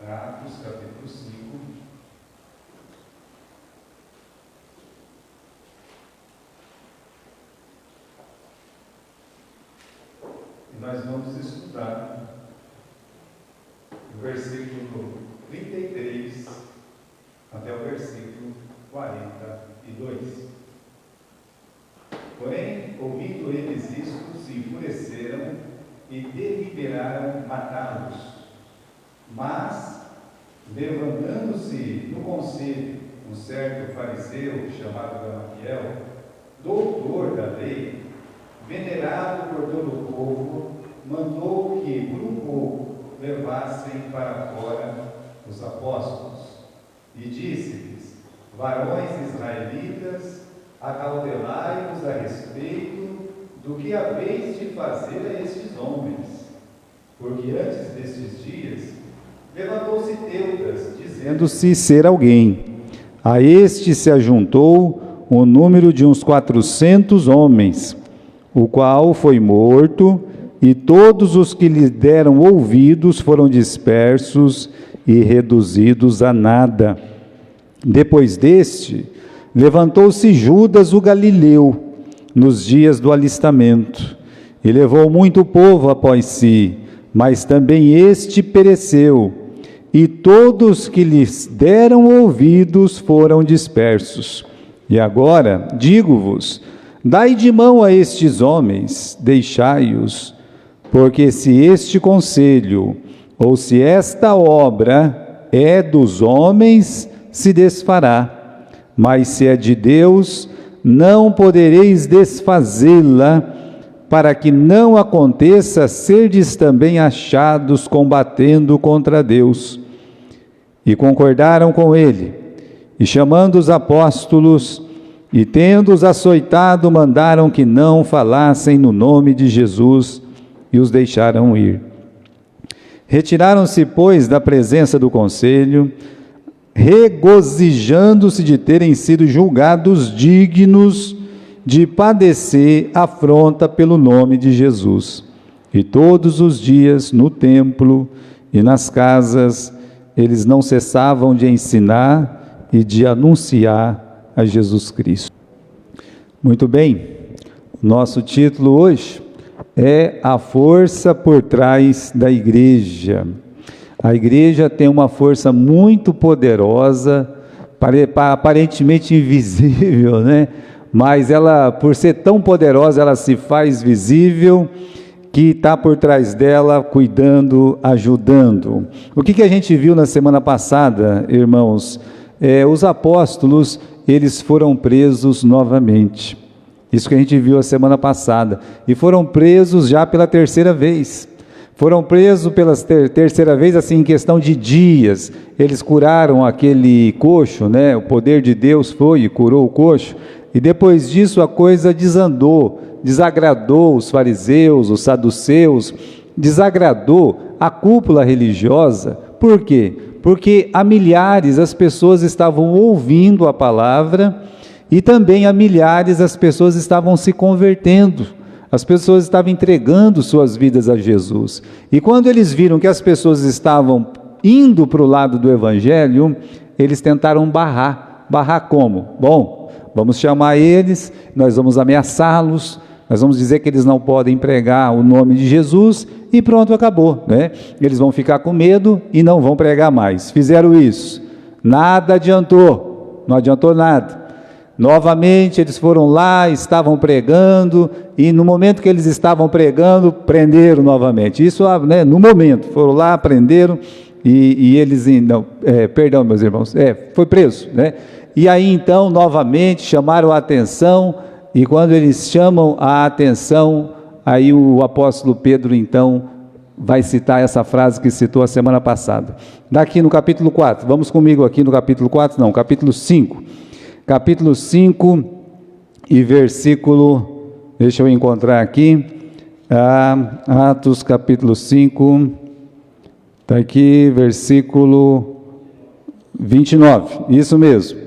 Atos, capítulo 5. E nós vamos estudar o versículo 33 até o versículo 42. Porém, ouvindo eles isto, se enfureceram e deliberaram matá-los. Mas, levantando-se no conselho um certo fariseu chamado Gamaliel, doutor da lei, venerado por todo o povo, mandou que por um pouco levassem para fora os apóstolos. E disse-lhes: varões israelitas, acautelai-vos a respeito do que haveis de fazer a estes homens. Porque antes destes dias levantou-se Teudas, dizendo-se ser alguém. A este se ajuntou o número de uns 400 homens, o qual foi morto, e todos os que lhe deram ouvidos foram dispersos e reduzidos a nada. Depois deste, levantou-se Judas o Galileu, nos dias do alistamento, e levou muito povo após si, mas também este pereceu, e todos que lhes deram ouvidos foram dispersos. E agora, digo-vos, dai de mão a estes homens, deixai-os, porque se este conselho, ou se esta obra é dos homens, se desfará, mas se é de Deus, não podereis desfazê-la, para que não aconteça serdes também achados combatendo contra Deus. E concordaram com ele, e chamando os apóstolos, e tendo-os açoitado, mandaram que não falassem no nome de Jesus, e os deixaram ir. Retiraram-se, pois, da presença do conselho, regozijando-se de terem sido julgados dignos de padecer afronta pelo nome de Jesus. E todos os dias no templo e nas casas eles não cessavam de ensinar e de anunciar a Jesus Cristo. Muito bem, nosso título hoje é A Força por Trás da Igreja. A igreja tem uma força muito poderosa, aparentemente invisível, né? Mas ela, por ser tão poderosa, ela se faz visível, que está por trás dela, cuidando, ajudando. O que a gente viu na semana passada, irmãos? Os apóstolos, eles foram presos novamente. Isso que a gente viu a semana passada. E foram presos já pela terceira vez. Foram presos pela terceira vez, assim, em questão de dias. Eles curaram aquele coxo, né? O poder de Deus foi e curou o coxo. E depois disso a coisa desandou, desagradou os fariseus, os saduceus, desagradou a cúpula religiosa. Por quê? Porque a milhares as pessoas estavam ouvindo a palavra e também a milhares as pessoas estavam se convertendo. As pessoas estavam entregando suas vidas a Jesus. E quando eles viram que as pessoas estavam indo para o lado do Evangelho, eles tentaram barrar. Barrar como? Bom, vamos chamar eles, nós vamos ameaçá-los, nós vamos dizer que eles não podem pregar o nome de Jesus e pronto, acabou, né? Eles vão ficar com medo e não vão pregar mais. Fizeram isso, nada adiantou, não adiantou nada. Novamente eles foram lá, estavam pregando, e no momento que eles estavam pregando, prenderam novamente. Isso, né, no momento, foram lá, prenderam, e eles, não, perdão meus irmãos, foi preso, né? E aí então, novamente, chamaram a atenção, e quando eles chamam a atenção, aí o apóstolo Pedro então vai citar essa frase que citou a semana passada. Daqui no capítulo 4, vamos comigo aqui no capítulo 4, não, capítulo 5. Capítulo 5 e versículo, deixa eu encontrar aqui, Atos capítulo 5, está aqui, versículo 29, isso mesmo.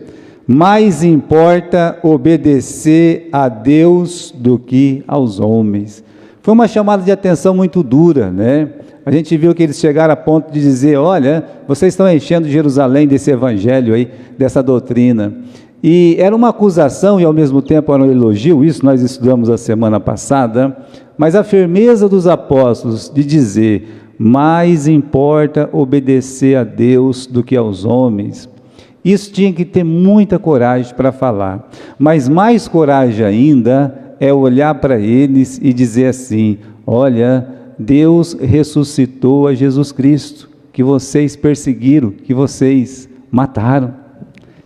Mais importa obedecer a Deus do que aos homens. Foi uma chamada de atenção muito dura, né? A gente viu que eles chegaram a ponto de dizer: olha, vocês estão enchendo Jerusalém desse evangelho aí, dessa doutrina. E era uma acusação e ao mesmo tempo era um elogio, isso nós estudamos a semana passada, mas a firmeza dos apóstolos de dizer: mais importa obedecer a Deus do que aos homens. Isso tinha que ter muita coragem para falar, mas mais coragem ainda é olhar para eles e dizer assim: olha, Deus ressuscitou a Jesus Cristo, que vocês perseguiram, que vocês mataram.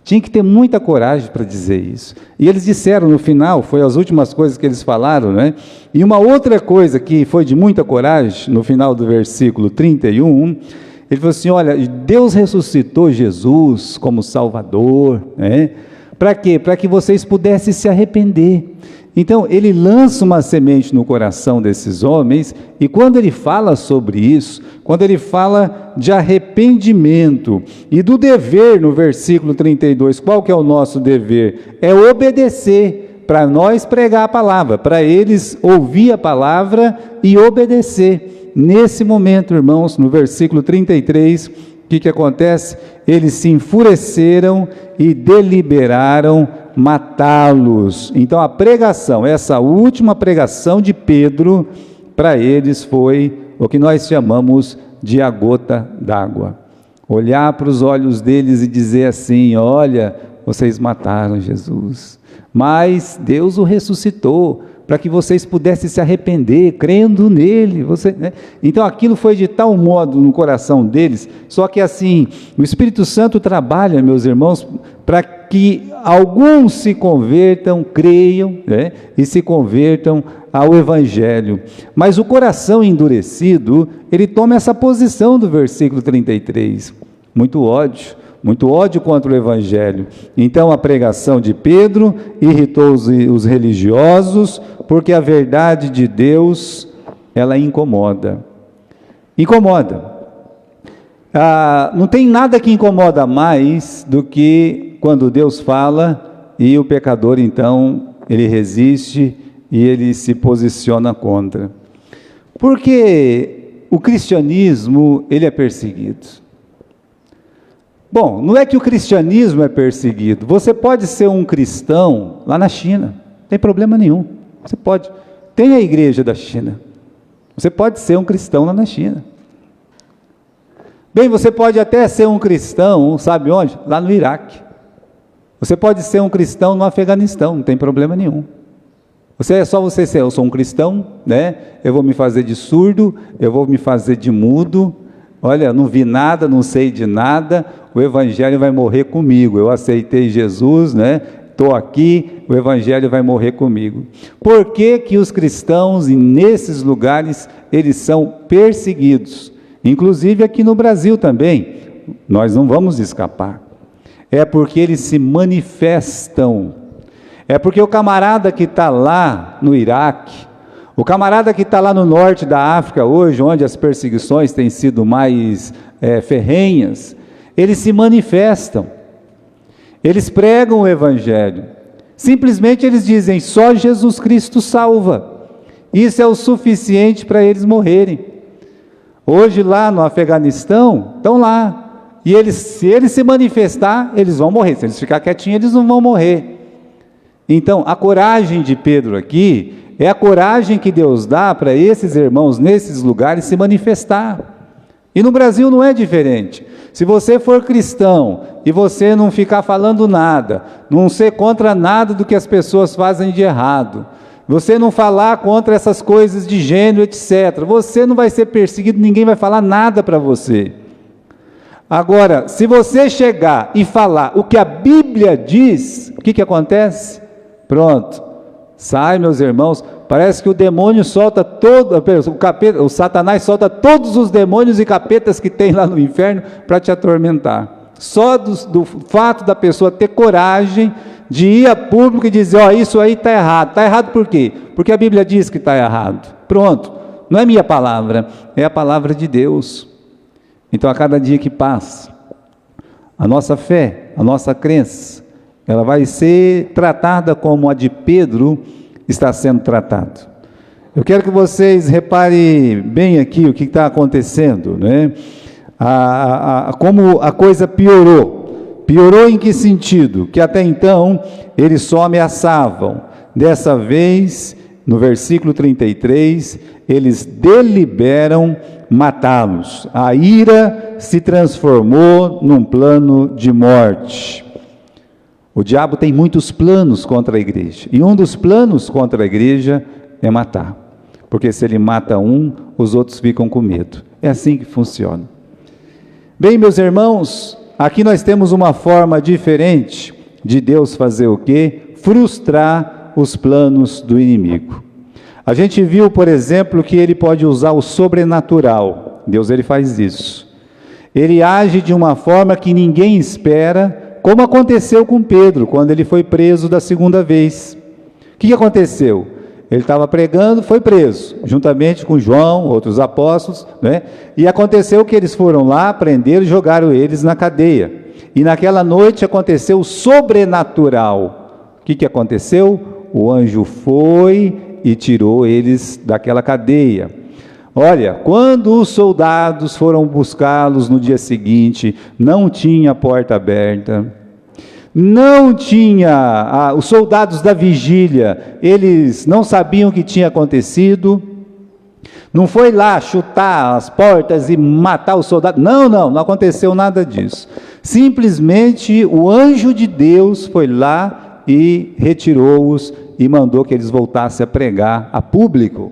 Tinha que ter muita coragem para dizer isso. E eles disseram no final, foi as últimas coisas que eles falaram, né? E uma outra coisa que foi de muita coragem, no final do versículo 31, ele falou assim: olha, Deus ressuscitou Jesus como Salvador, né? Para quê? Para que vocês pudessem se arrepender. Então, ele lança uma semente no coração desses homens, e quando ele fala sobre isso, quando ele fala de arrependimento e do dever, no versículo 32, qual que é o nosso dever? É obedecer, para nós pregar a palavra, para eles ouvir a palavra e obedecer. Nesse momento, irmãos, no versículo 33, o que acontece? Eles se enfureceram e deliberaram matá-los. Então a pregação, essa última pregação de Pedro, para eles foi o que nós chamamos de a gota d'água. Olhar para os olhos deles e dizer assim: olha, vocês mataram Jesus, mas Deus o ressuscitou, para que vocês pudessem se arrepender, crendo nele. Né? Então aquilo foi de tal modo no coração deles, só que assim, o Espírito Santo trabalha, meus irmãos, para que alguns se convertam, creiam, né? E se convertam ao Evangelho. Mas o coração endurecido, ele toma essa posição do versículo 33, muito ódio contra o Evangelho. Então a pregação de Pedro irritou os religiosos, porque a verdade de Deus, ela incomoda. Não tem nada que incomoda mais do que quando Deus fala e o pecador então, ele resiste e ele se posiciona contra. Porque o cristianismo, ele é perseguido. Bom, não é que o cristianismo é perseguido. Você pode ser um cristão lá na China, não tem problema nenhum. Você pode. Tem a igreja da China. Você pode ser um cristão lá na China. Bem, você pode até ser um cristão, sabe onde? Lá no Iraque. Você pode ser um cristão no Afeganistão, não tem problema nenhum. É só você ser: eu sou um cristão, né? Eu vou me fazer de surdo, eu vou me fazer de mudo. Olha, não vi nada, não sei de nada, o Evangelho vai morrer comigo. Eu aceitei Jesus, né? Estou aqui, o Evangelho vai morrer comigo. Por que que os cristãos, nesses lugares, eles são perseguidos? Inclusive aqui no Brasil também, nós não vamos escapar. É porque eles se manifestam. É porque o camarada que está lá no Iraque, o camarada que está lá no norte da África hoje, onde as perseguições têm sido mais ferrenhas, eles se manifestam, eles pregam o Evangelho, simplesmente eles dizem: só Jesus Cristo salva, isso é o suficiente para eles morrerem. Hoje lá no Afeganistão, estão lá, e se eles se manifestar, eles vão morrer, se eles ficar quietinhos, eles não vão morrer. Então, a coragem de Pedro aqui, é a coragem que Deus dá para esses irmãos nesses lugares se manifestar. E no Brasil não é diferente. Se você for cristão e você não ficar falando nada, não ser contra nada do que as pessoas fazem de errado, você não falar contra essas coisas de gênero, etc., você não vai ser perseguido, ninguém vai falar nada para você. Agora, se você chegar e falar o que a Bíblia diz, o que acontece? Pronto. Sai, meus irmãos, parece que o demônio solta o Satanás solta todos os demônios e capetas que tem lá no inferno para te atormentar. Só do fato da pessoa ter coragem de ir a público e dizer: ó, isso aí está errado. Está errado por quê? Porque a Bíblia diz que está errado. Pronto, não é minha palavra, é a palavra de Deus. Então a cada dia que passa, a nossa fé, a nossa crença, ela vai ser tratada como a de Pedro está sendo tratado. Eu quero que vocês reparem bem aqui o que está acontecendo, né? Como a coisa piorou. Piorou em que sentido? Que até então eles só ameaçavam. Dessa vez, no versículo 33, eles deliberam matá-los. A ira se transformou num plano de morte. O diabo tem muitos planos contra a igreja. E um dos planos contra a igreja é matar. Porque se ele mata um, os outros ficam com medo. É assim que funciona. Bem, meus irmãos, aqui nós temos uma forma diferente de Deus fazer o quê? Frustrar os planos do inimigo. A gente viu, por exemplo, que ele pode usar o sobrenatural. Deus, ele faz isso. Ele age de uma forma que ninguém espera, como aconteceu com Pedro, quando ele foi preso da segunda vez. O que aconteceu? Ele estava pregando, foi preso, juntamente com João, outros apóstolos, né? E aconteceu que eles foram lá, prenderam e jogaram eles na cadeia. E naquela noite aconteceu o sobrenatural. O que aconteceu? O anjo foi e tirou eles daquela cadeia. Olha, quando os soldados foram buscá-los no dia seguinte, não tinha porta aberta. Não tinha, os soldados da vigília, eles não sabiam o que tinha acontecido, não foi lá chutar as portas e matar os soldados, não aconteceu nada disso. Simplesmente o anjo de Deus foi lá e retirou-os e mandou que eles voltassem a pregar a público.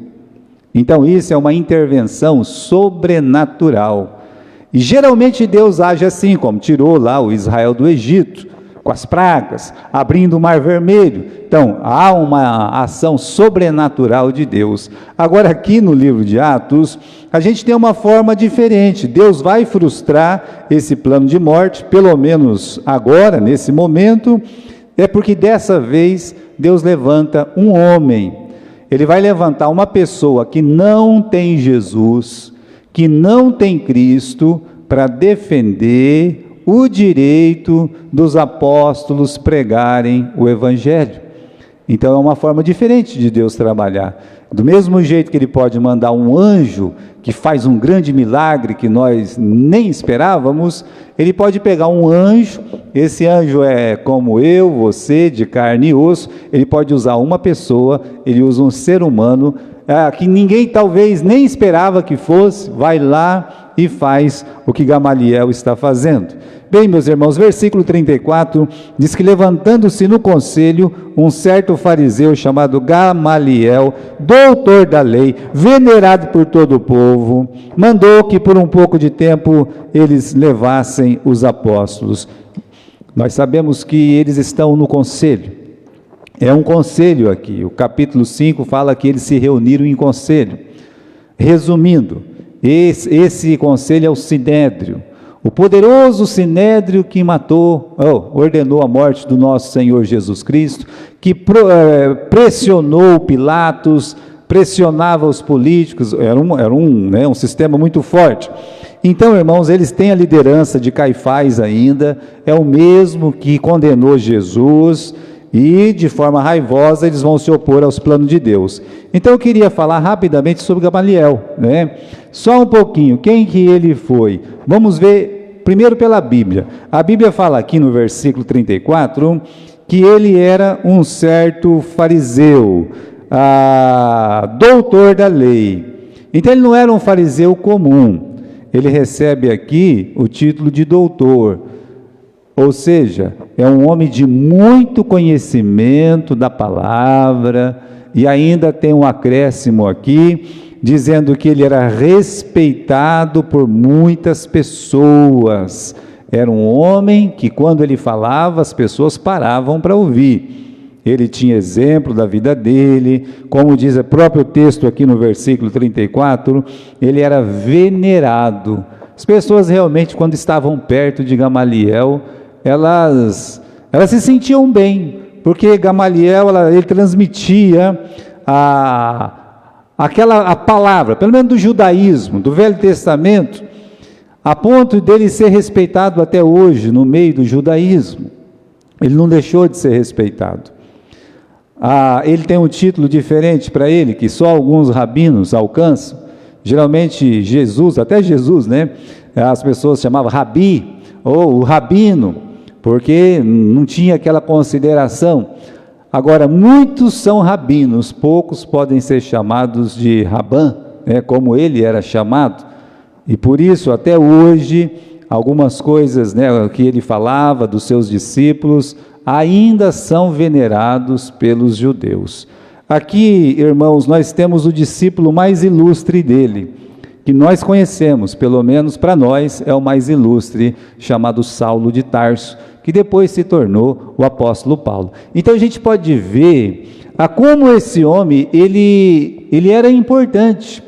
Então isso é uma intervenção sobrenatural. E geralmente Deus age assim, como tirou lá o Israel do Egito, com as pragas, abrindo o Mar Vermelho. Então, há uma ação sobrenatural de Deus. Agora, aqui no livro de Atos, a gente tem uma forma diferente. Deus vai frustrar esse plano de morte, pelo menos agora, nesse momento, é porque dessa vez Deus levanta um homem. Ele vai levantar uma pessoa que não tem Jesus, que não tem Cristo, para defender o direito dos apóstolos pregarem o Evangelho. Então é uma forma diferente de Deus trabalhar. Do mesmo jeito que Ele pode mandar um anjo que faz um grande milagre que nós nem esperávamos, Ele pode pegar um anjo, esse anjo é como eu, você, de carne e osso, Ele pode usar uma pessoa, Ele usa um ser humano, que ninguém talvez nem esperava que fosse, vai lá e faz o que Gamaliel está fazendo. Bem, meus irmãos, versículo 34, diz que levantando-se no conselho, um certo fariseu chamado Gamaliel, doutor da lei, venerado por todo o povo, mandou que por um pouco de tempo eles levassem os apóstolos. Nós sabemos que eles estão no conselho. É um conselho aqui, o capítulo 5 fala que eles se reuniram em conselho. Resumindo, esse conselho é o Sinédrio, o poderoso Sinédrio que ordenou a morte do nosso Senhor Jesus Cristo, que pressionou Pilatos, pressionava os políticos, era um sistema muito forte. Então, irmãos, eles têm a liderança de Caifás ainda, é o mesmo que condenou Jesus, e de forma raivosa eles vão se opor aos planos de Deus. Então eu queria falar rapidamente sobre Gamaliel, né? Só um pouquinho, quem que ele foi? Vamos ver primeiro pela Bíblia. A Bíblia fala aqui no versículo 34, que ele era um certo fariseu, doutor da lei. Então ele não era um fariseu comum, ele recebe aqui o título de doutor, ou seja, é um homem de muito conhecimento da palavra, e ainda tem um acréscimo aqui, dizendo que ele era respeitado por muitas pessoas. Era um homem que quando ele falava, as pessoas paravam para ouvir. Ele tinha exemplo da vida dele, como diz o próprio texto aqui no versículo 34, ele era venerado. As pessoas realmente, quando estavam perto de Gamaliel, elas se sentiam bem, porque Gamaliel, ele transmitia a palavra, pelo menos do judaísmo, do Velho Testamento, a ponto dele ser respeitado até hoje no meio do judaísmo. Ele não deixou de ser respeitado. ele tem um título diferente para ele, que só alguns rabinos alcançam. Geralmente Jesus, até Jesus, né? As pessoas chamavam rabi, ou o rabino, porque não tinha aquela consideração. Agora, muitos são rabinos, poucos podem ser chamados de rabã, né, como ele era chamado, e por isso, até hoje, algumas coisas, né, que ele falava dos seus discípulos, ainda são venerados pelos judeus. Aqui, irmãos, nós temos o discípulo mais ilustre dele, que nós conhecemos, pelo menos para nós, é o mais ilustre, chamado Saulo de Tarso, que depois se tornou o apóstolo Paulo. Então a gente pode ver como esse homem, ele era importante,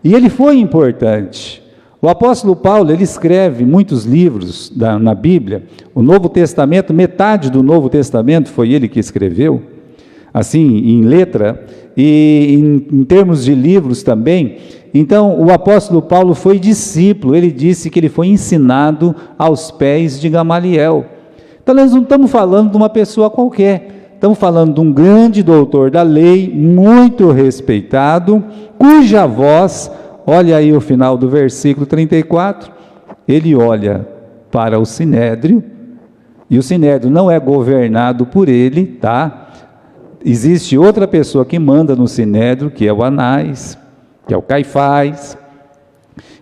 e ele foi importante. O apóstolo Paulo, ele escreve muitos livros na Bíblia, o Novo Testamento, metade do Novo Testamento foi ele que escreveu, assim, em letra, e em termos de livros também. Então, o apóstolo Paulo foi discípulo, ele disse que ele foi ensinado aos pés de Gamaliel. Então, nós não estamos falando de uma pessoa qualquer, estamos falando de um grande doutor da lei, muito respeitado, cuja voz, olha aí o final do versículo 34, ele olha para o Sinédrio, e o Sinédrio não é governado por ele, tá? Existe outra pessoa que manda no Sinédrio, que é o Anás, que é o Caifás,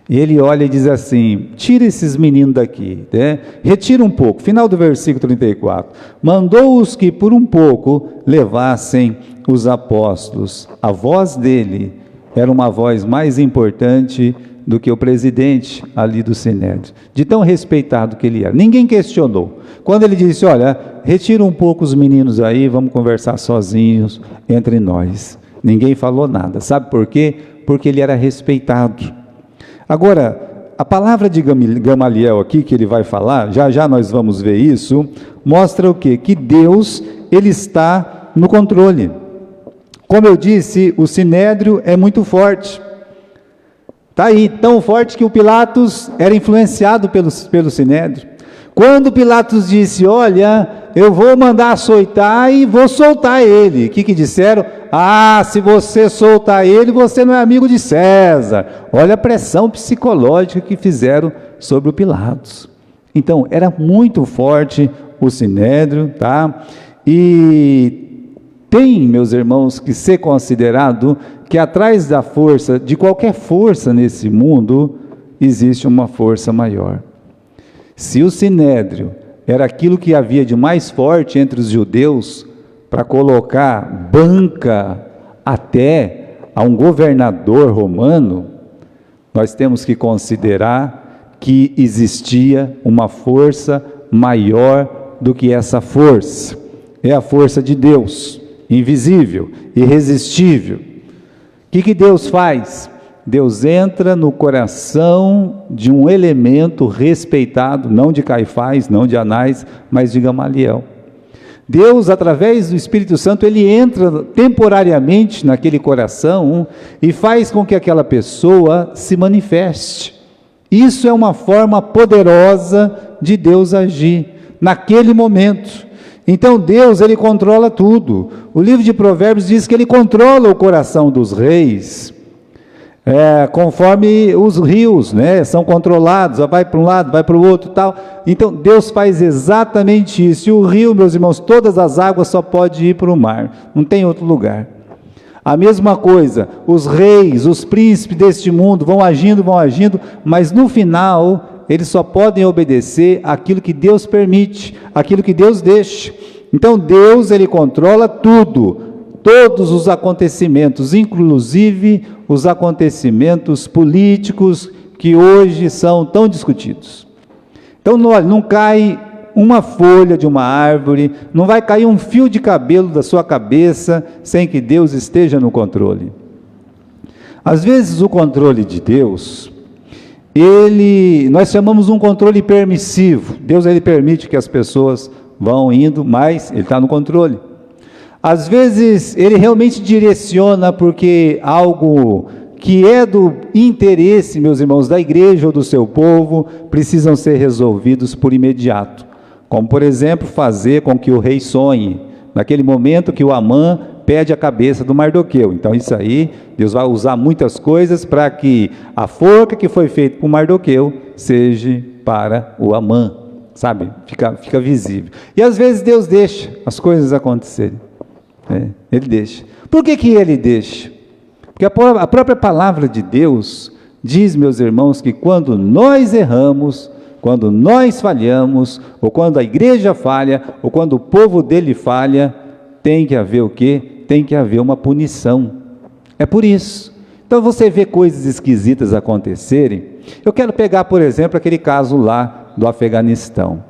e ele olha e diz assim, tira esses meninos daqui, né? Retira um pouco, final do versículo 34, mandou-os que por um pouco levassem os apóstolos. A voz dele era uma voz mais importante do que o presidente ali do Sinédrio, de tão respeitado que ele era. Ninguém questionou. Quando ele disse, olha, retira um pouco os meninos aí, vamos conversar sozinhos entre nós. Ninguém falou nada. Sabe por quê? Porque ele era respeitado. Agora, a palavra de Gamaliel aqui, que ele vai falar, já nós vamos ver isso, mostra o quê? Que Deus, ele está no controle. Como eu disse, o Sinédrio é muito forte. Está aí, tão forte que o Pilatos era influenciado pelo Sinédrio. Quando Pilatos disse, olha, eu vou mandar açoitar e vou soltar ele. O que disseram? Ah, se você soltar ele, você não é amigo de César. Olha a pressão psicológica que fizeram sobre o Pilatos. Então, era muito forte o Sinédrio, tá? E tem, meus irmãos, que ser considerado que atrás da força, de qualquer força nesse mundo, existe uma força maior. Se o Sinédrio era aquilo que havia de mais forte entre os judeus, para colocar banca até a um governador romano, nós temos que considerar que existia uma força maior do que essa força. É a força de Deus, invisível, irresistível. O que Deus faz? Deus entra no coração de um elemento respeitado, não de Caifás, não de Anás, mas de Gamaliel. Deus, através do Espírito Santo, ele entra temporariamente naquele coração e faz com que aquela pessoa se manifeste. Isso é uma forma poderosa de Deus agir naquele momento. Então Deus, ele controla tudo. O livro de Provérbios diz que ele controla o coração dos reis, conforme os rios, né, são controlados, vai para um lado, vai para o outro, tal. Então Deus faz exatamente isso. E o rio, meus irmãos, todas as águas só podem ir para o mar, não tem outro lugar. A mesma coisa, os reis, os príncipes deste mundo vão agindo, mas no final eles só podem obedecer aquilo que Deus permite, aquilo que Deus deixa. Então Deus, ele controla tudo, todos os acontecimentos, inclusive os acontecimentos políticos que hoje são tão discutidos. Então não cai uma folha de uma árvore, não vai cair um fio de cabelo da sua cabeça sem que Deus esteja no controle. Às vezes o controle de Deus, nós chamamos um controle permissivo. Deus, ele permite que as pessoas vão indo, mas ele está no controle. Às vezes ele realmente direciona, porque algo que é do interesse, meus irmãos, da igreja ou do seu povo, precisam ser resolvidos por imediato. Como, por exemplo, fazer com que o rei sonhe. Naquele momento que o Amã impede a cabeça do Mardoqueu. Então isso aí, Deus vai usar muitas coisas para que a forca que foi feita para o Mardoqueu seja para o Amã, sabe? Fica visível. E às vezes Deus deixa as coisas acontecerem. Ele deixa. Por que ele deixa? Porque a própria palavra de Deus diz, meus irmãos, que quando nós erramos, quando nós falhamos, ou quando a igreja falha, ou quando o povo dele falha, tem que haver o quê? Tem que haver uma punição. É por isso. Então você vê coisas esquisitas acontecerem. Eu quero pegar, por exemplo, aquele caso lá do Afeganistão.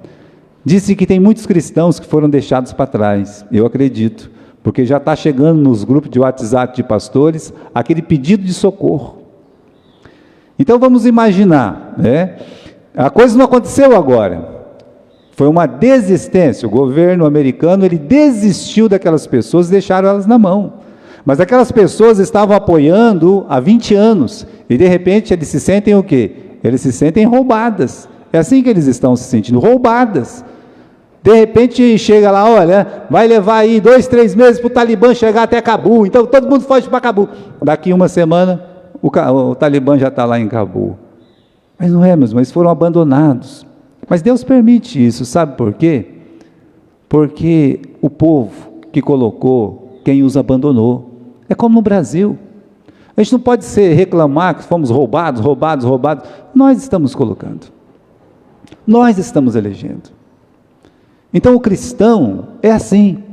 Disse que tem muitos cristãos que foram deixados para trás. Eu acredito. Porque já está chegando nos grupos de WhatsApp de pastores aquele pedido de socorro. Então vamos imaginar, a coisa não aconteceu agora, foi uma desistência. O governo americano, ele desistiu daquelas pessoas e deixaram elas na mão, mas aquelas pessoas estavam apoiando há 20 anos, e de repente eles se sentem o quê? Eles se sentem roubadas. É assim que eles estão se sentindo, roubadas. De repente chega lá, olha, vai levar aí 2, 3 meses para o Talibã chegar até Cabul, então todo mundo foge para Cabul. Daqui uma semana o Talibã já está lá em Cabul. Mas não é, meus irmãos, foram abandonados. Mas Deus permite isso, sabe por quê? Porque o povo que colocou, quem os abandonou. É como no Brasil. A gente não pode reclamar que fomos roubados. Nós estamos colocando. Nós estamos elegendo. Então o cristão é assim.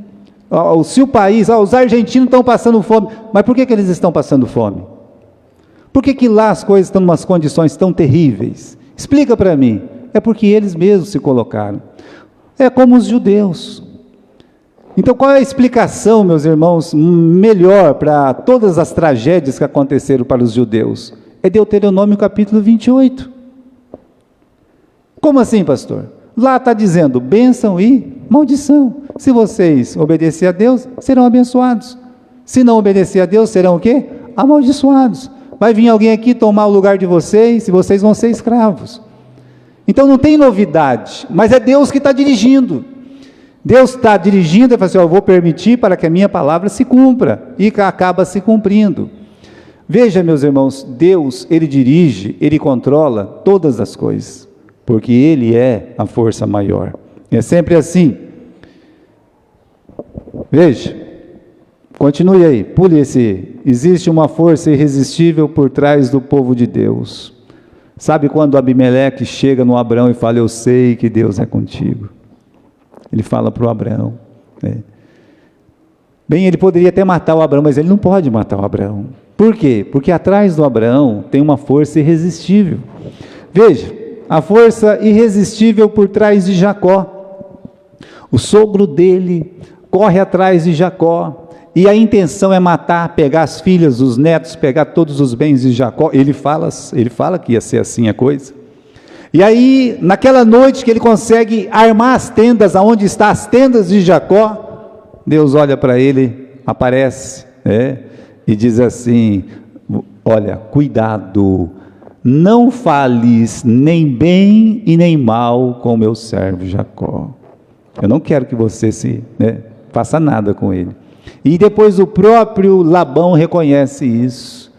Se o país, os argentinos estão passando fome, mas por que eles estão passando fome? Por que lá as coisas estão em umas condições tão terríveis? Explica para mim. É porque eles mesmos se colocaram. É como os judeus. Então qual é a explicação, meus irmãos, melhor para todas as tragédias que aconteceram para os judeus? É Deuteronômio capítulo 28. Como assim, pastor? Lá está dizendo bênção e maldição. Se vocês obedecerem a Deus, serão abençoados. Se não obedecer a Deus, serão o quê? Amaldiçoados. Vai vir alguém aqui tomar o lugar de vocês e vocês vão ser escravos. Então não tem novidade, mas é Deus que está dirigindo. Deus está dirigindo e fala assim, eu vou permitir para que a minha palavra se cumpra, e acaba se cumprindo. Veja, meus irmãos, Deus, Ele dirige, Ele controla todas as coisas, porque Ele é a força maior. É sempre assim. Veja, continue aí, pule esse. Existe uma força irresistível por trás do povo de Deus. Sabe quando Abimeleque chega no Abraão e fala, eu sei que Deus é contigo. Ele fala para o Abraão. Bem, ele poderia até matar o Abraão, mas ele não pode matar o Abraão. Por quê? Porque atrás do Abraão tem uma força irresistível. Veja, a força irresistível por trás de Jacó. O sogro dele corre atrás de Jacó, e a intenção é matar, pegar as filhas, os netos, pegar todos os bens de Jacó. Ele fala que ia ser assim a coisa. E aí, naquela noite que ele consegue armar as tendas, aonde estão as tendas de Jacó, Deus olha para ele, aparece, e diz assim, olha, cuidado, não fales nem bem e nem mal com o meu servo Jacó. Eu não quero que você faça nada com ele. E depois o próprio Labão reconhece isso.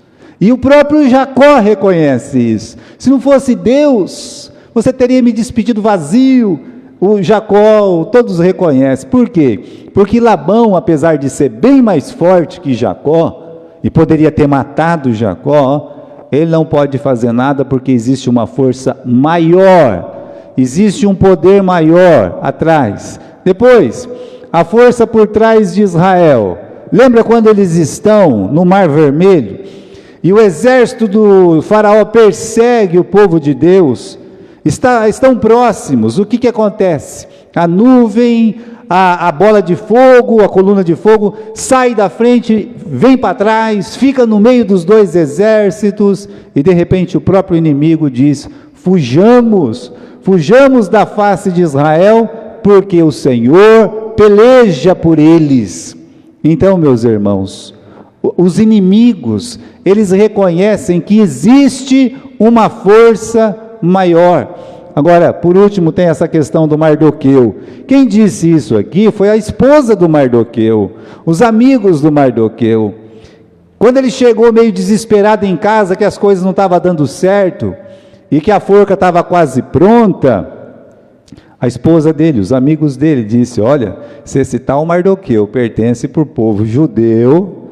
E o próprio Jacó reconhece isso. Se não fosse Deus, você teria me despedido vazio. O Jacó, todos reconhecem. Por quê? Porque Labão, apesar de ser bem mais forte que Jacó, e poderia ter matado Jacó, ele não pode fazer nada porque existe uma força maior. Existe um poder maior atrás. Depois, a força por trás de Israel. Lembra quando eles estão no Mar Vermelho? E o exército do faraó persegue o povo de Deus. Estão próximos. O que acontece? A nuvem, a bola de fogo, a coluna de fogo, sai da frente, vem para trás, fica no meio dos dois exércitos, e de repente o próprio inimigo diz, fujamos da face de Israel, porque o Senhor peleja por eles. Então, meus irmãos, os inimigos, eles reconhecem que existe uma força maior. Agora, por último, tem essa questão do Mardoqueu. Quem disse isso aqui foi a esposa do Mardoqueu, os amigos do Mardoqueu. Quando ele chegou meio desesperado em casa, que as coisas não estavam dando certo, e que a forca estava quase pronta, a esposa dele, os amigos dele, disse: olha, se esse tal Mardoqueu pertence para o povo judeu,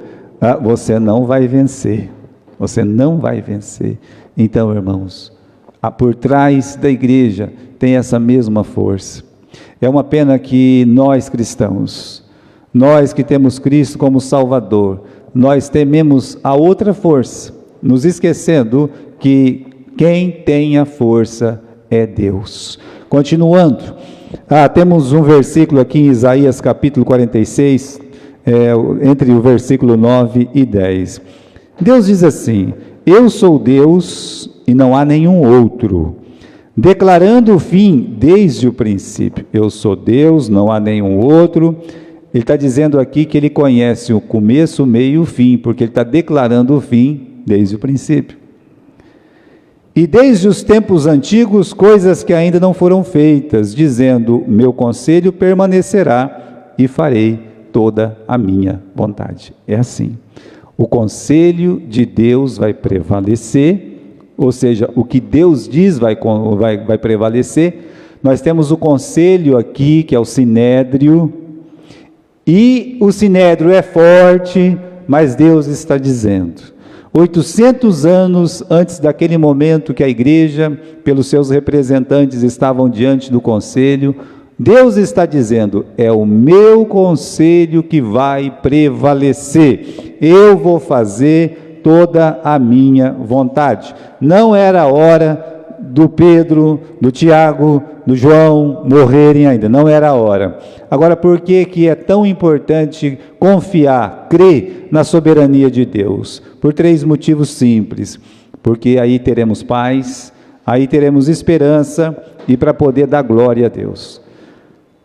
você não vai vencer, você não vai vencer. Então, irmãos, por trás da igreja tem essa mesma força. É uma pena que nós cristãos, nós que temos Cristo como Salvador, nós tememos a outra força, nos esquecendo que quem tem a força é Deus. Continuando, temos um versículo aqui em Isaías capítulo 46, entre o versículo 9 e 10. Deus diz assim: eu sou Deus e não há nenhum outro, declarando o fim desde o princípio. Eu sou Deus, não há nenhum outro. Ele está dizendo aqui que ele conhece o começo, o meio e o fim, porque ele está declarando o fim desde o princípio. E desde os tempos antigos, coisas que ainda não foram feitas, dizendo: meu conselho permanecerá e farei toda a minha vontade. É assim. O conselho de Deus vai prevalecer, ou seja, o que Deus diz vai prevalecer. Nós temos o conselho aqui, que é o Sinédrio, e o Sinédrio é forte, mas Deus está dizendo. 800 anos antes daquele momento que a igreja, pelos seus representantes, estavam diante do conselho, Deus está dizendo: é o meu conselho que vai prevalecer, eu vou fazer toda a minha vontade. Não era a hora do Pedro, do Tiago, do João morrerem ainda, não era a hora. Agora, por que é tão importante confiar, crer na soberania de Deus? Por 3 motivos simples: porque aí teremos paz, aí teremos esperança, e para poder dar glória a Deus.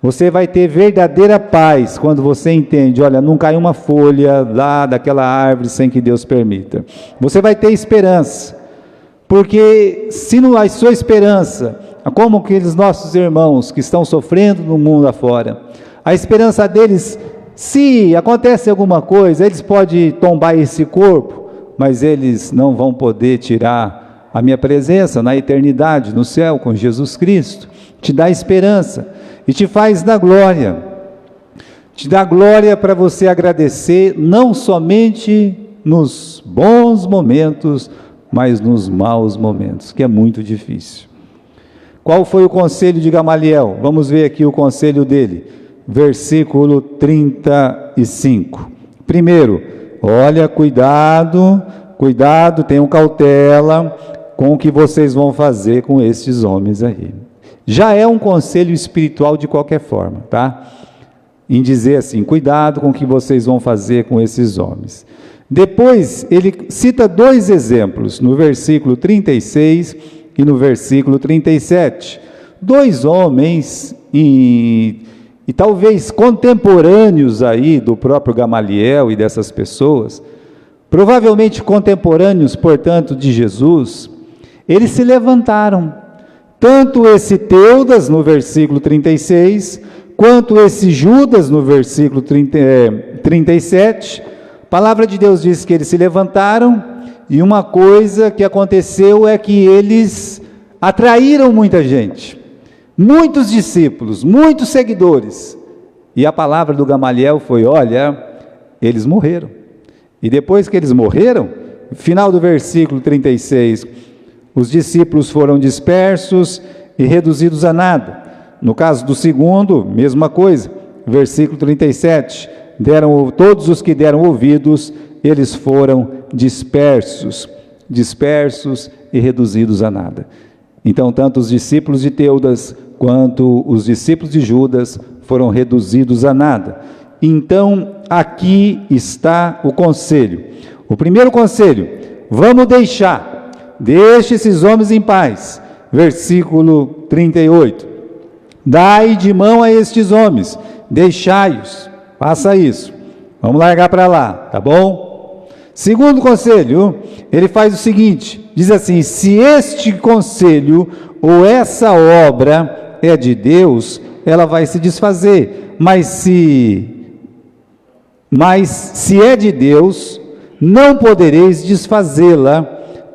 Você vai ter verdadeira paz quando você entende: olha, não cai uma folha lá daquela árvore sem que Deus permita. Você vai ter esperança, porque se não há sua esperança, como aqueles nossos irmãos que estão sofrendo no mundo afora, a esperança deles, se acontece alguma coisa, eles podem tombar esse corpo, mas eles não vão poder tirar a minha presença na eternidade, no céu, com Jesus Cristo. Te dá esperança e te faz dar glória, te dá glória para você agradecer, não somente nos bons momentos, mas nos maus momentos, que é muito difícil. Qual foi o conselho de Gamaliel? Vamos ver aqui o conselho dele, versículo 35. Primeiro, olha, cuidado, tenham cautela com o que vocês vão fazer com esses homens aí. Já é um conselho espiritual de qualquer forma, tá? Em dizer assim: cuidado com o que vocês vão fazer com esses homens. Depois, ele cita 2 exemplos, no versículo 36 e no versículo 37. 2 homens, e talvez contemporâneos aí do próprio Gamaliel e dessas pessoas, provavelmente contemporâneos, portanto, de Jesus, eles se levantaram. Tanto esse Teudas, no versículo 36, quanto esse Judas, no versículo 37, a palavra de Deus diz que eles se levantaram, e uma coisa que aconteceu é que eles atraíram muita gente, muitos discípulos, muitos seguidores, e a palavra do Gamaliel foi: olha, eles morreram. E depois que eles morreram, final do versículo 36, os discípulos foram dispersos e reduzidos a nada. No caso do segundo, mesma coisa, versículo 37, todos os que deram ouvidos, eles foram dispersos e reduzidos a nada. Então, tanto os discípulos de Teudas, quanto os discípulos de Judas, foram reduzidos a nada. Então, aqui está o conselho. O primeiro conselho: vamos deixe esses homens em paz. Versículo 38. Dai de mão a estes homens, deixai-os, faça isso, vamos largar para lá, tá bom? Segundo conselho, ele faz o seguinte: diz assim: se este conselho ou essa obra é de Deus, ela vai se desfazer, mas se é de Deus, não podereis desfazê-la,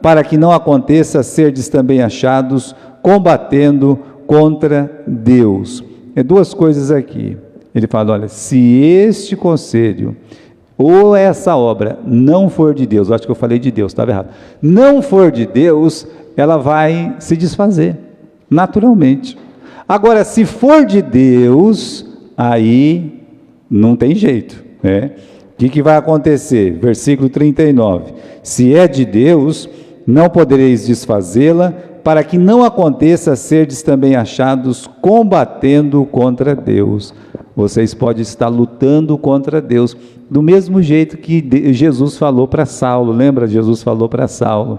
para que não aconteça serdes também achados combatendo contra Deus. É duas coisas aqui. Ele fala: olha, se este conselho ou essa obra não for de Deus, eu acho que eu falei de Deus, estava errado, não for de Deus, ela vai se desfazer, naturalmente. Agora, se for de Deus, aí não tem jeito, né? O que vai acontecer? Versículo 39, se é de Deus, não podereis desfazê-la, para que não aconteça serdes também achados combatendo contra Deus. Vocês podem estar lutando contra Deus, do mesmo jeito que Jesus falou para Saulo. Lembra? Jesus falou para Saulo: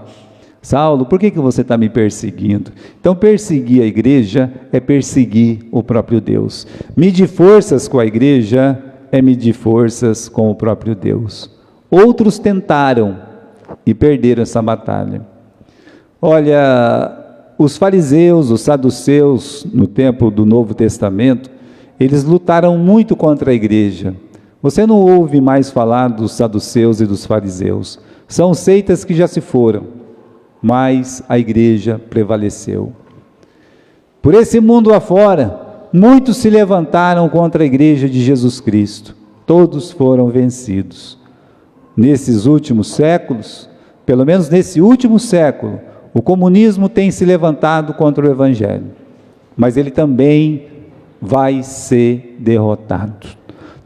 Saulo, por que você está me perseguindo? Então, perseguir a igreja é perseguir o próprio Deus. Medir forças com a igreja é medir forças com o próprio Deus. Outros tentaram e perderam essa batalha. Olha, os fariseus, os saduceus, no tempo do Novo Testamento, eles lutaram muito contra a igreja. Você não ouve mais falar dos saduceus e dos fariseus. São seitas que já se foram, mas a igreja prevaleceu. Por esse mundo afora, muitos se levantaram contra a igreja de Jesus Cristo. Todos foram vencidos. Nesses últimos séculos, pelo menos nesse último século, o comunismo tem se levantado contra o evangelho, mas ele também vai ser derrotado.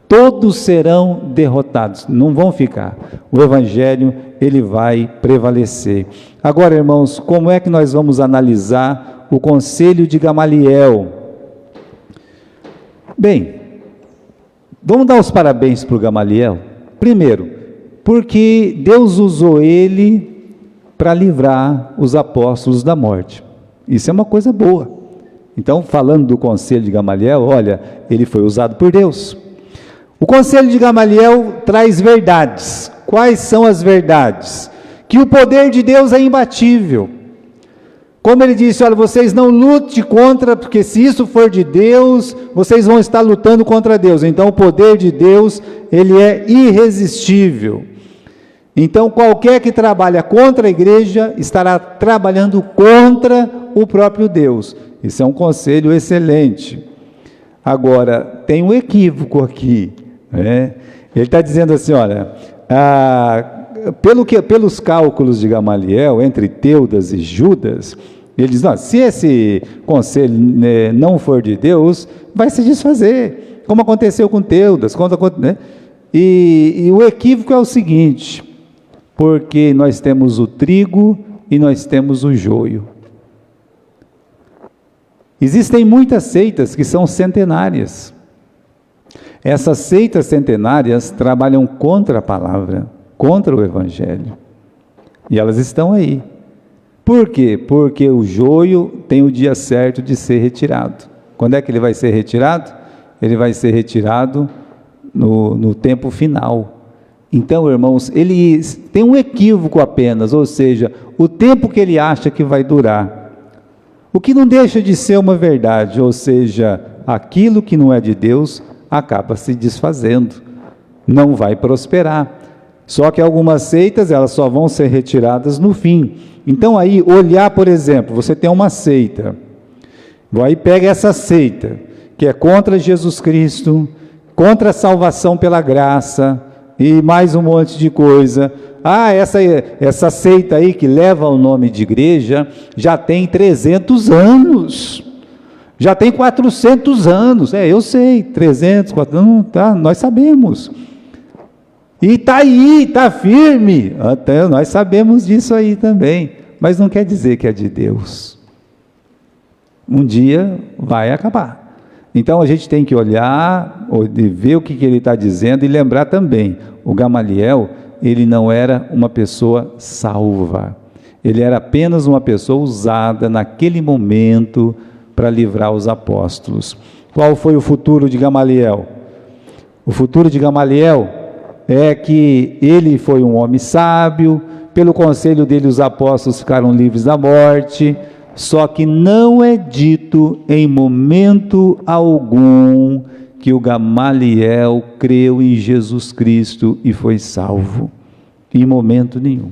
Todos serão derrotados, não vão ficar. O evangelho, ele vai prevalecer. Agora, irmãos, como é que nós vamos analisar o conselho de Gamaliel? Bem, vamos dar os parabéns para o Gamaliel. Primeiro, porque Deus usou ele para livrar os apóstolos da morte. Isso é uma coisa boa. Então, falando do conselho de Gamaliel, olha, ele foi usado por Deus. O conselho de Gamaliel traz verdades. Quais são as verdades? Que o poder de Deus é imbatível. Como ele disse: olha, vocês não lutem contra, porque se isso for de Deus, vocês vão estar lutando contra Deus. Então, o poder de Deus, ele é irresistível. Então, qualquer que trabalha contra a igreja, estará trabalhando contra o próprio Deus. Isso é um conselho excelente. Agora, tem um equívoco aqui, né? Ele está dizendo assim, olha, pelos cálculos de Gamaliel, entre Teudas e Judas, ele diz: não, se esse conselho não for de Deus, vai se desfazer, como aconteceu com Teudas, né? E o equívoco é o seguinte: porque nós temos o trigo e nós temos o joio. Existem muitas seitas que são centenárias. Essas seitas centenárias trabalham contra a palavra, contra o evangelho. E elas estão aí. Por quê? Porque o joio tem o dia certo de ser retirado. Quando é que ele vai ser retirado? Ele vai ser retirado no tempo final. Então, irmãos, ele tem um equívoco apenas, ou seja, o tempo que ele acha que vai durar. O que não deixa de ser uma verdade, ou seja, aquilo que não é de Deus acaba se desfazendo, não vai prosperar. Só que algumas seitas, elas só vão ser retiradas no fim. Então aí, olhar, por exemplo, você tem uma seita, aí pega essa seita, que é contra Jesus Cristo, contra a salvação pela graça, e mais um monte de coisa. Essa seita aí que leva o nome de igreja, já tem 300 anos, já tem 400 anos, eu sei, 300, 400, não, tá, nós sabemos, e está aí, está firme, até nós sabemos disso aí também, mas não quer dizer que é de Deus. Um dia vai acabar. Então a gente tem que olhar, ver o que ele está dizendo e lembrar também, o Gamaliel, ele não era uma pessoa salva, ele era apenas uma pessoa usada naquele momento para livrar os apóstolos. Qual foi o futuro de Gamaliel? O futuro de Gamaliel é que ele foi um homem sábio, pelo conselho dele os apóstolos ficaram livres da morte, só que não é dito em momento algum que o Gamaliel creu em Jesus Cristo e foi salvo, em momento nenhum.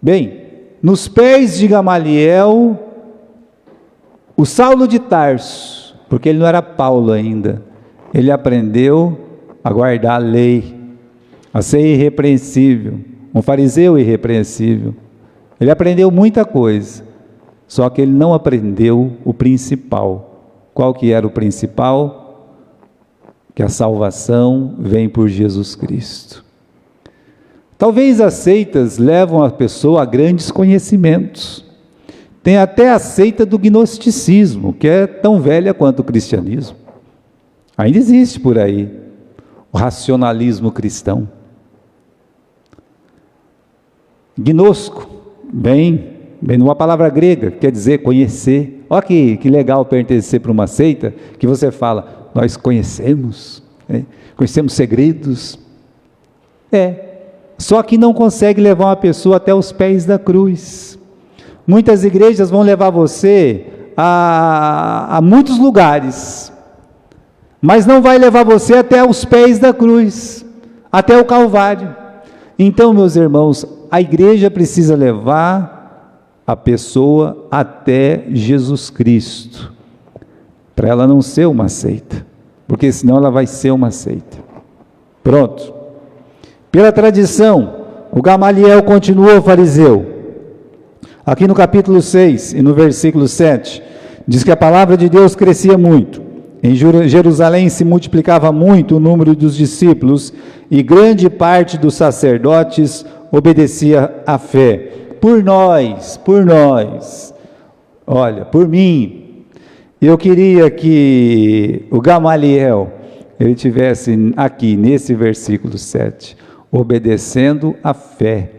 Bem, nos pés de Gamaliel, o Saulo de Tarso, porque ele não era Paulo ainda, ele aprendeu a guardar a lei, a ser irrepreensível, um fariseu irrepreensível. Ele aprendeu muita coisa, só que ele não aprendeu o principal. Qual que era o principal? Que a salvação vem por Jesus Cristo. Talvez as seitas levam a pessoa a grandes conhecimentos. Tem até a seita do gnosticismo, que é tão velha quanto o cristianismo. Ainda existe por aí o racionalismo cristão. Gnosco, bem numa palavra grega, quer dizer conhecer. Olha que legal pertencer para uma seita, que você fala, nós conhecemos, conhecemos segredos. Só que não consegue levar uma pessoa até os pés da cruz. Muitas igrejas vão levar você a muitos lugares, mas não vai levar você até os pés da cruz, até o Calvário. Então, meus irmãos, a igreja precisa levar a pessoa até Jesus Cristo, para ela não ser uma seita, porque senão ela vai ser uma seita. Pronto. Pela tradição, o Gamaliel continuou fariseu. Aqui no capítulo 6 e no versículo 7, diz que a palavra de Deus crescia muito. Em Jerusalém se multiplicava muito o número dos discípulos e grande parte dos sacerdotes obedecia à fé. Por nós, olha, por mim, eu queria que o Gamaliel, ele tivesse aqui nesse versículo 7, obedecendo à fé,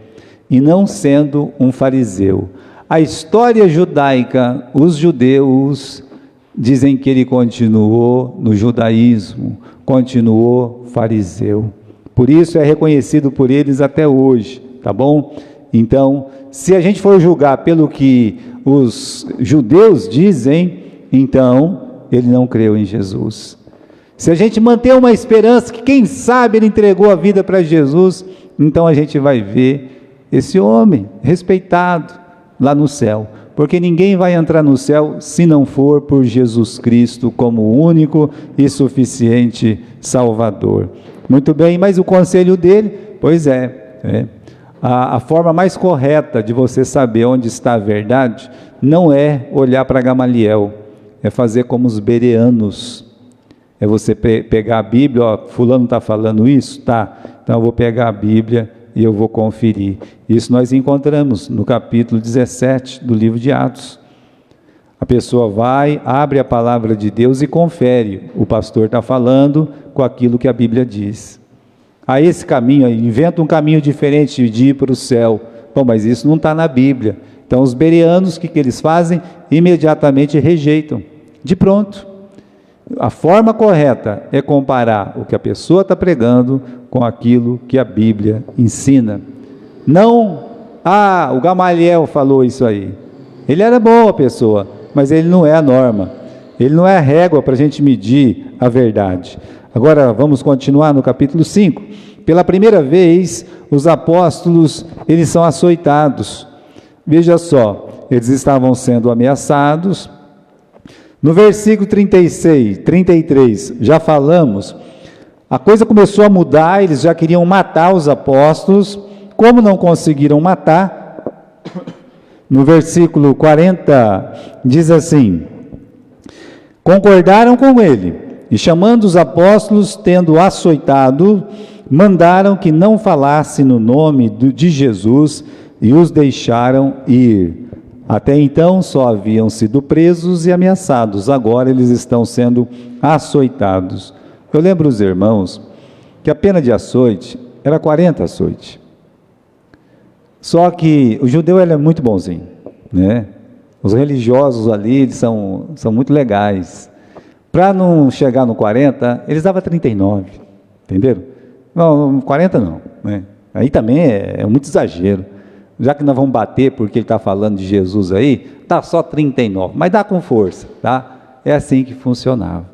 e não sendo um fariseu. A história judaica, os judeus dizem que ele continuou no judaísmo, continuou fariseu. Por isso é reconhecido por eles até hoje, tá bom? Então, se a gente for julgar pelo que os judeus dizem, então ele não creu em Jesus. Se a gente manter uma esperança que quem sabe ele entregou a vida para Jesus, então a gente vai ver esse homem respeitado lá no céu, porque ninguém vai entrar no céu se não for por Jesus Cristo como o único e suficiente Salvador. Muito bem, mas o conselho dele, pois a forma mais correta de você saber onde está a verdade, não é olhar para Gamaliel, é fazer como os bereanos, é você pegar a Bíblia, ó, fulano está falando isso? Tá, então eu vou pegar a Bíblia e eu vou conferir. Isso nós encontramos no capítulo 17 do livro de Atos. A pessoa vai, abre a palavra de Deus e confere, o pastor está falando com aquilo que a Bíblia diz. Esse caminho, inventa um caminho diferente de ir para o céu. Bom, mas isso não está na Bíblia. Então os bereanos, o que eles fazem? Imediatamente rejeitam, de pronto. A forma correta é comparar o que a pessoa está pregando com aquilo que a Bíblia ensina. Não, o Gamaliel falou isso aí. Ele era boa pessoa, mas ele não é a norma. Ele não é a régua para a gente medir a verdade. Agora vamos continuar no capítulo 5. Pela primeira vez, os apóstolos, eles são açoitados. Veja só, eles estavam sendo ameaçados. No versículo 33, já falamos, a coisa começou a mudar, eles já queriam matar os apóstolos. Como não conseguiram matar, no versículo 40, diz assim: concordaram com ele, e chamando os apóstolos, tendo açoitado, mandaram que não falasse no nome de Jesus, e os deixaram ir. Até então só haviam sido presos e ameaçados, agora eles estão sendo açoitados. Eu lembro os irmãos que a pena de açoite era 40 açoites. Só que o judeu ele é muito bonzinho, né? Os religiosos ali eles são muito legais. Para não chegar no 40, eles davam 39, entenderam? Não, 40 não, né? Aí também é muito exagero. Já que nós vamos bater porque ele está falando de Jesus aí, dá só 39, mas dá com força, tá? É assim que funcionava.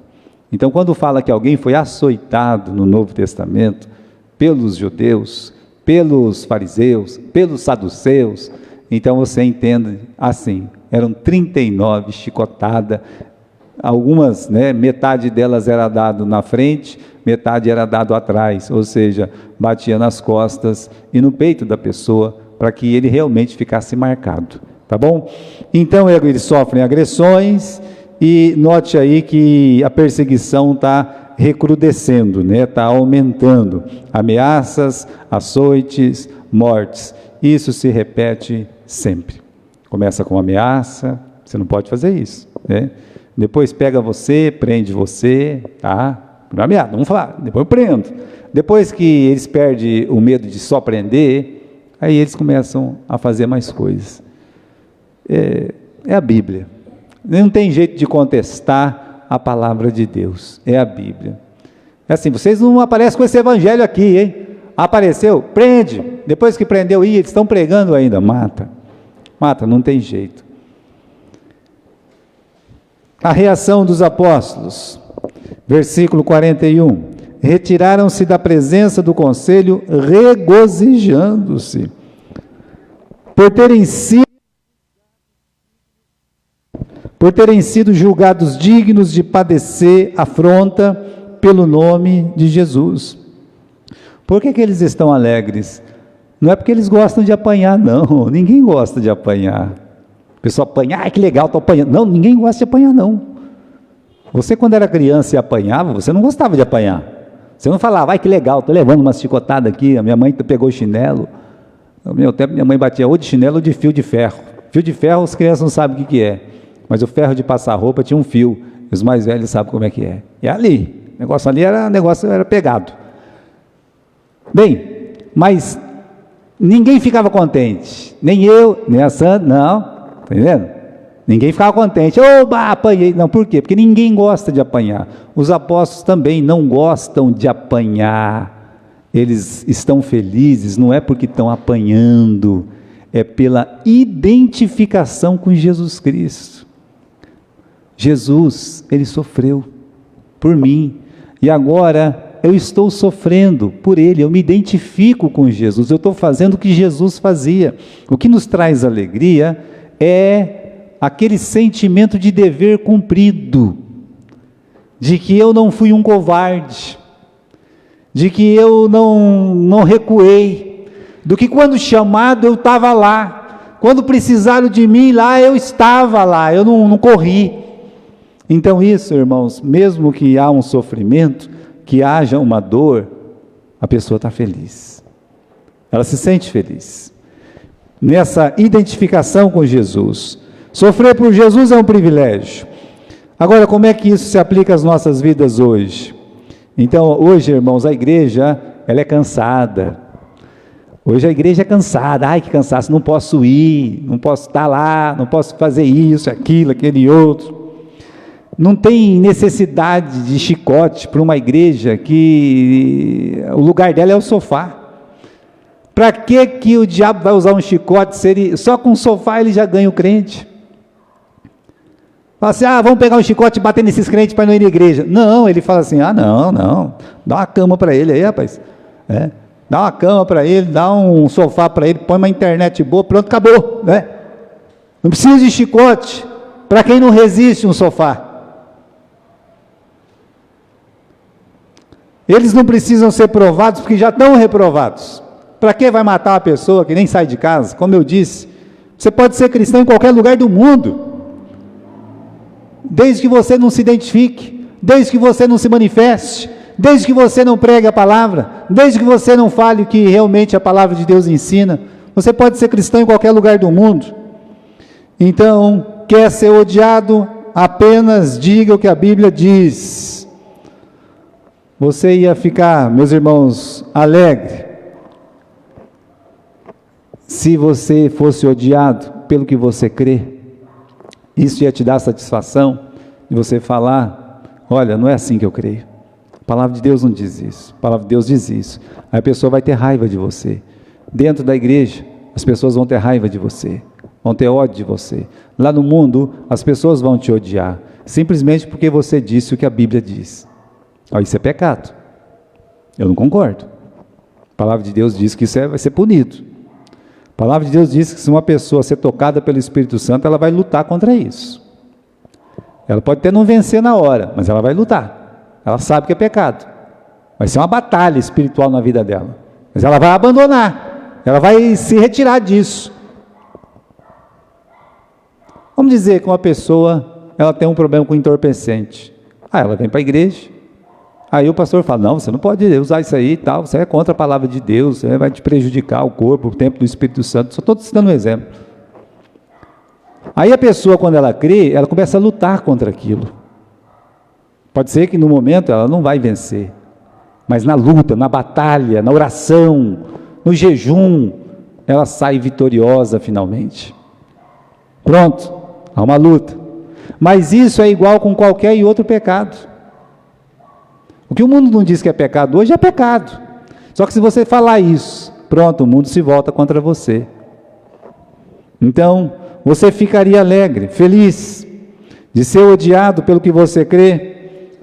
Então, quando fala que alguém foi açoitado no Novo Testamento, pelos judeus, pelos fariseus, pelos saduceus, então você entende assim, eram 39 chicotadas, algumas, metade delas era dado na frente, metade era dado atrás, ou seja, batia nas costas e no peito da pessoa, para que ele realmente ficasse marcado, tá bom? Então eles sofrem agressões, e note aí que a perseguição está recrudescendo, está aumentando, ameaças, açoites, mortes, isso se repete sempre. Começa com ameaça, você não pode fazer isso, depois pega você, prende você, tá? Ameaça, vamos falar, depois eu prendo. Depois que eles perdem o medo de só prender, aí eles começam a fazer mais coisas. É a Bíblia. Não tem jeito de contestar a palavra de Deus, é a Bíblia. É assim, vocês não aparecem com esse evangelho aqui, hein? Apareceu, prende. Depois que prendeu, eles estão pregando ainda, mata. Mata, não tem jeito. A reação dos apóstolos, versículo 41, retiraram-se da presença do conselho, regozijando-se, por terem sido julgados dignos de padecer afronta pelo nome de Jesus. Por que eles estão alegres? Não é porque eles gostam de apanhar, não, ninguém gosta de apanhar. A pessoa apanha, ai que legal, estou apanhando. Não, ninguém gosta de apanhar, não. Você quando era criança e apanhava, você não gostava de apanhar. Você não falava, ai que legal, estou levando uma chicotada aqui, a minha mãe pegou o chinelo. No meu tempo minha mãe batia ou de chinelo ou de fio de ferro. Fio de ferro as crianças não sabem o que é, mas o ferro de passar roupa tinha um fio, os mais velhos sabem como é que é. E ali, o negócio ali era pegado. Bem, mas ninguém ficava contente, nem eu, nem a Sandra, não, tá entendendo? Ninguém ficava contente, oba, apanhei, não, por quê? Porque ninguém gosta de apanhar, os apóstolos também não gostam de apanhar, eles estão felizes, não é porque estão apanhando, é pela identificação com Jesus Cristo. Jesus, ele sofreu por mim, e agora eu estou sofrendo por ele, eu me identifico com Jesus, eu estou fazendo o que Jesus fazia. O que nos traz alegria é aquele sentimento de dever cumprido, de que eu não fui um covarde, de que eu não recuei, do que quando chamado eu estava lá, quando precisaram de mim lá, eu estava lá, eu não corri. Então isso, irmãos, mesmo que há um sofrimento, que haja uma dor, a pessoa está feliz, ela se sente feliz, nessa identificação com Jesus. Sofrer por Jesus é um privilégio. Agora, como é que isso se aplica às nossas vidas hoje? Então, hoje, irmãos, a igreja, ela é cansada, hoje a igreja é cansada, ai que cansaço, não posso ir, não posso estar lá, não posso fazer isso, aquilo, aquele outro. Não tem necessidade de chicote para uma igreja que o lugar dela é o sofá. Para que o diabo vai usar um chicote? Só com o sofá ele já ganha o crente. Fala assim, vamos pegar um chicote e bater nesses crentes para não ir na igreja. Não, ele fala assim, não, dá uma cama para ele aí, rapaz. Dá uma cama para ele, dá um sofá para ele, põe uma internet boa, pronto, acabou. Não precisa de chicote para quem não resiste um sofá. Eles não precisam ser provados porque já estão reprovados. Para que vai matar uma pessoa que nem sai de casa? Como eu disse, você pode ser cristão em qualquer lugar do mundo, desde que você não se identifique, desde que você não se manifeste, desde que você não pregue a palavra, desde que você não fale o que realmente a palavra de Deus ensina. Você pode ser cristão em qualquer lugar do mundo. Então, quer ser odiado? Apenas diga o que a Bíblia diz. Você ia ficar, meus irmãos, alegre se você fosse odiado pelo que você crê? Isso ia te dar satisfação de você falar, olha, não é assim que eu creio. A palavra de Deus não diz isso. A palavra de Deus diz isso. Aí a pessoa vai ter raiva de você. Dentro da igreja, as pessoas vão ter raiva de você, vão ter ódio de você. Lá no mundo, as pessoas vão te odiar, simplesmente porque você disse o que a Bíblia diz. Isso é pecado. Eu não concordo. A palavra de Deus diz que isso vai ser punido. A palavra de Deus diz que se uma pessoa ser tocada pelo Espírito Santo, ela vai lutar contra isso. Ela pode até não vencer na hora, mas ela vai lutar. Ela sabe que é pecado. Vai ser uma batalha espiritual na vida dela. Mas ela vai abandonar. Ela vai se retirar disso. Vamos dizer que uma pessoa, ela tem um problema com entorpecente. Ela vem para a igreja. Aí o pastor fala, não, você não pode usar isso aí e tal, você é contra a palavra de Deus, você vai te prejudicar o corpo, o templo do Espírito Santo. Só estou dando um exemplo. Aí a pessoa, quando ela crê, ela começa a lutar contra aquilo. Pode ser que no momento ela não vai vencer, mas na luta, na batalha, na oração, no jejum, ela sai vitoriosa finalmente. Pronto, há uma luta. Mas isso é igual com qualquer outro pecado. O que o mundo não diz que é pecado hoje é pecado. Só que se você falar isso, pronto, o mundo se volta contra você. Então, você ficaria alegre, feliz, de ser odiado pelo que você crê.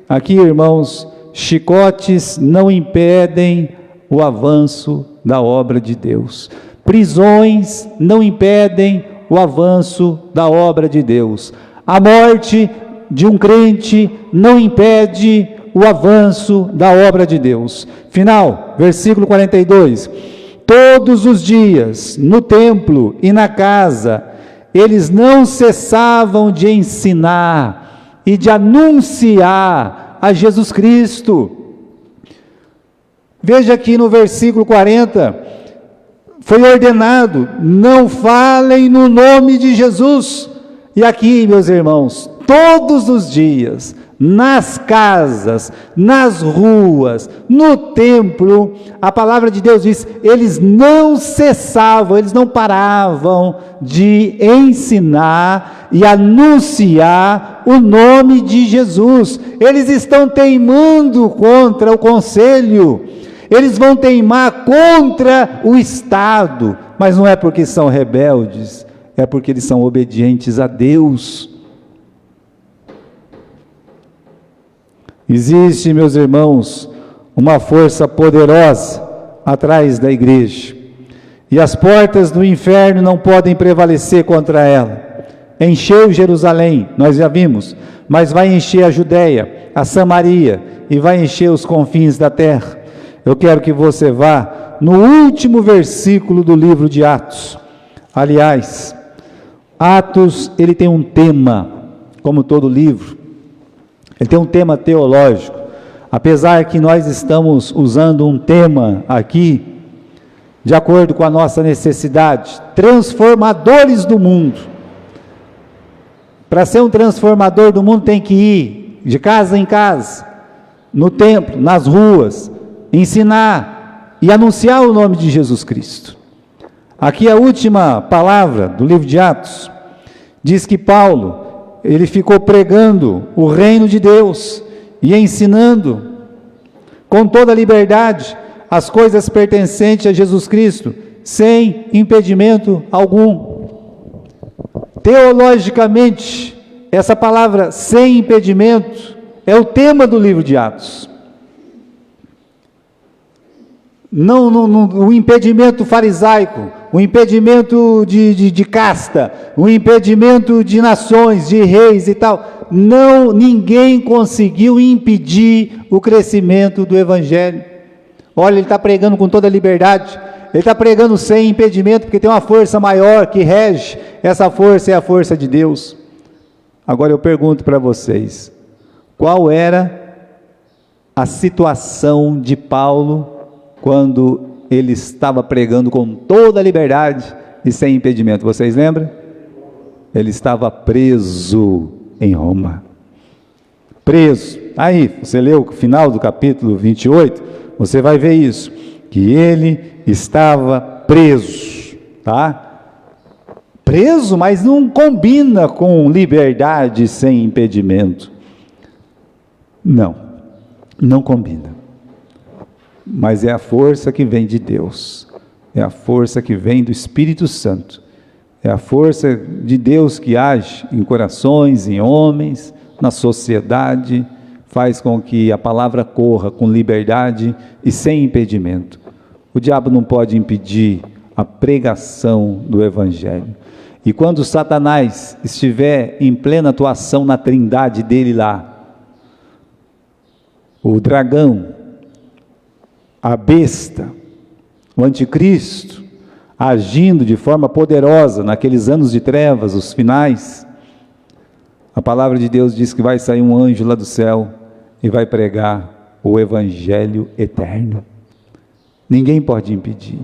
Aqui, irmãos, chicotes não impedem o avanço da obra de Deus. Prisões não impedem o avanço da obra de Deus. A morte de um crente não impede o avanço da obra de Deus. Final, versículo 42. Todos os dias, no templo e na casa, eles não cessavam de ensinar e de anunciar a Jesus Cristo. Veja aqui no versículo 40, foi ordenado, não falem no nome de Jesus. E aqui, meus irmãos, todos os dias, nas casas, nas ruas, no templo, a palavra de Deus diz, eles não cessavam, eles não paravam de ensinar e anunciar o nome de Jesus. Eles estão teimando contra o conselho, eles vão teimar contra o Estado, mas não é porque são rebeldes, é porque eles são obedientes a Deus. Existe, meus irmãos, uma força poderosa atrás da igreja, e as portas do inferno não podem prevalecer contra ela. Encheu Jerusalém, nós já vimos, mas vai encher a Judéia, a Samaria, e vai encher os confins da terra. Eu quero que você vá no último versículo do livro de Atos. Aliás, Atos, ele tem um tema, como todo livro. Ele tem um tema teológico, apesar que nós estamos usando um tema aqui, de acordo com a nossa necessidade, transformadores do mundo. Para ser um transformador do mundo tem que ir de casa em casa, no templo, nas ruas, ensinar e anunciar o nome de Jesus Cristo. Aqui a última palavra do livro de Atos, diz que Paulo, ele ficou pregando o reino de Deus e ensinando com toda a liberdade as coisas pertencentes a Jesus Cristo, sem impedimento algum. Teologicamente, essa palavra sem impedimento é o tema do livro de Atos. Não, o impedimento farisaico, o impedimento de casta, o impedimento de nações, de reis e tal, ninguém conseguiu impedir o crescimento do Evangelho. Olha, ele está pregando com toda a liberdade, ele está pregando sem impedimento, porque tem uma força maior que rege, essa força é a força de Deus. Agora eu pergunto para vocês, qual era a situação de Paulo quando ele estava pregando com toda a liberdade e sem impedimento? Vocês lembram? Ele estava preso em Roma. Preso. Aí, você leu o final do capítulo 28, você vai ver isso, que ele estava preso, tá? Preso, mas não combina com liberdade sem impedimento. Não. Não combina. Mas é a força que vem de Deus. É a força que vem do Espírito Santo. É a força de Deus que age em corações, em homens, na sociedade, faz com que a palavra corra com liberdade e sem impedimento. O diabo não pode impedir a pregação do Evangelho. E quando Satanás estiver em plena atuação na trindade dele lá, o dragão, a besta, o anticristo, agindo de forma poderosa naqueles anos de trevas, os finais, a palavra de Deus diz que vai sair um anjo lá do céu e vai pregar o Evangelho eterno. Ninguém pode impedir.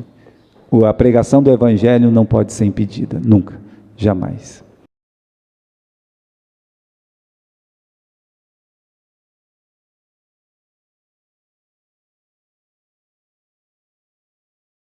A pregação do Evangelho não pode ser impedida, nunca, jamais.